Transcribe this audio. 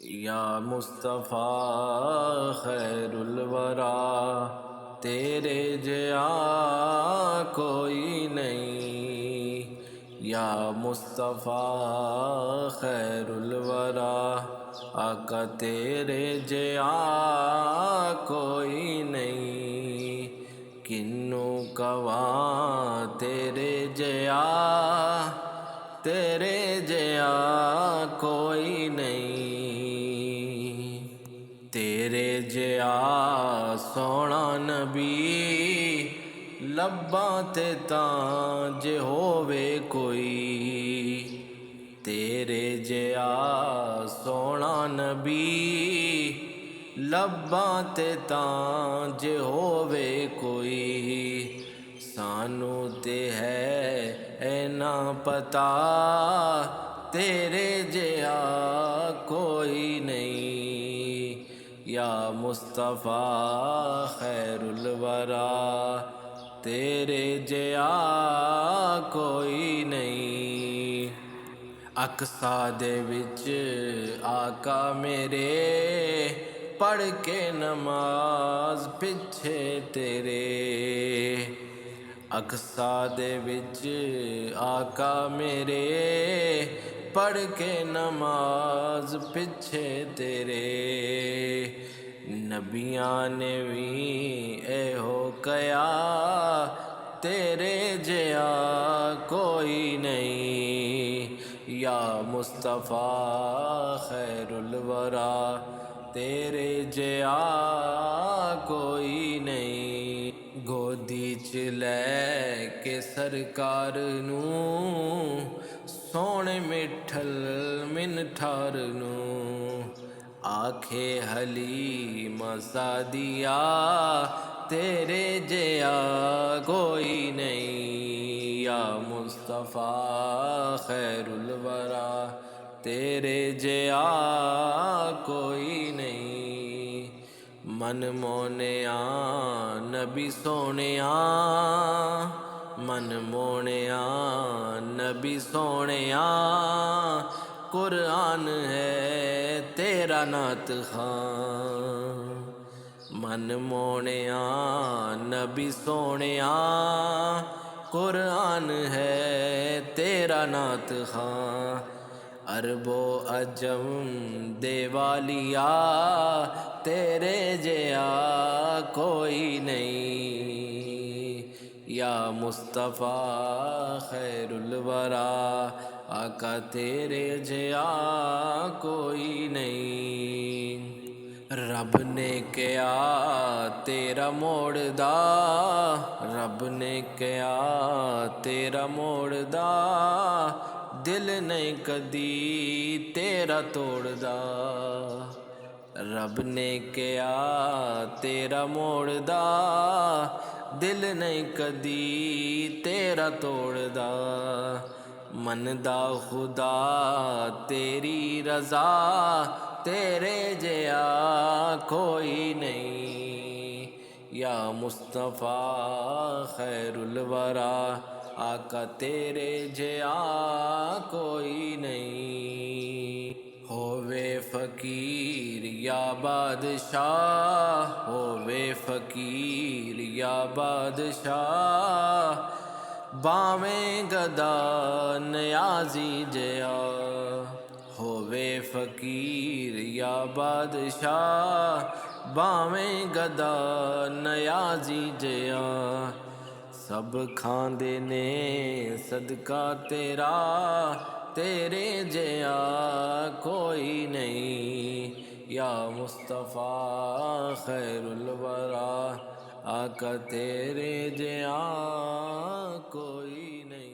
या मुस्तफ़ा खैरुल वरा, तेरे जया कोई नहीं। या मुस्तफ़ा खैरुल वरा, आका तेरे जया कोई नहीं। किन्नू कवा तेरे जया, तेरे जया कोई नहीं। तेरे जया सोना नबी, लब्बां ते तां जे होवे कोई। तेरे जया सोना नबी, लब्बां ते तां जे होवे कोई। सानू ते है ना पता, तेरे जया कोई नहीं। या मुस्तफ़ा खैरुल वरा, तेरे जया कोई नहीं। अक्सा दे विच आका मेरे, पढ़ के नमाज पिछे तेरे। अक्सा दे विच आका मेरे, पढ़ के नमाज पिछे तेरे। नबियां ने भी एहो कया, तेरे जया कोई नहीं। या मुस्तफ़ा खैरुल वरा, तेरे जया कोई नहीं। गोदी च लै के सरकार नू, सोने मिठल मिन ठार नू। आखे हलीमा सादिया, तेरे जया कोई नहीं। या मुस्तफ़ा खैरुल वरा, तेरे जया कोई नहीं। मन मोनेया नबी सोनेया, मन मोनेया नबी सोनेया। कुरान है तेरा नात खां। मन मोनेया नबी सोनेया, कुरान है तेरा नात खां। अरबो अजम देवालिया, तेरे जया कोई नहीं। या मुस्तफ़ा खैरुल वरा, आका तेरे जया कोई नहीं। रब ने कया तेरा मोड़दा, रब ने कया तेरा मोड़दा। दिल नहीं कदी तेरा तोड़दा। रब ने कया तेरा मोड़दा, दिल नहीं कदी तेरा तोड़दा। मनदा खुदा तेरी रज़ा, तेरे जया कोई नहीं। या मुस्तफ़ा खैरुल वरा, आका तेरे जया कोई नहीं। होवे फ़कीर या बादशाह, होवे फ़कीर या बादशाह। बावें गदा नियाज़ी जया, होवे फ़कीर या बादशाह। बावें गदा नियाज़ी जया। सब खांदे ने सदका तेरा, तेरे जया कोई नहीं। या मुस्तफ़ा खैरुल वरा, आका तेरे जया कोई नहीं।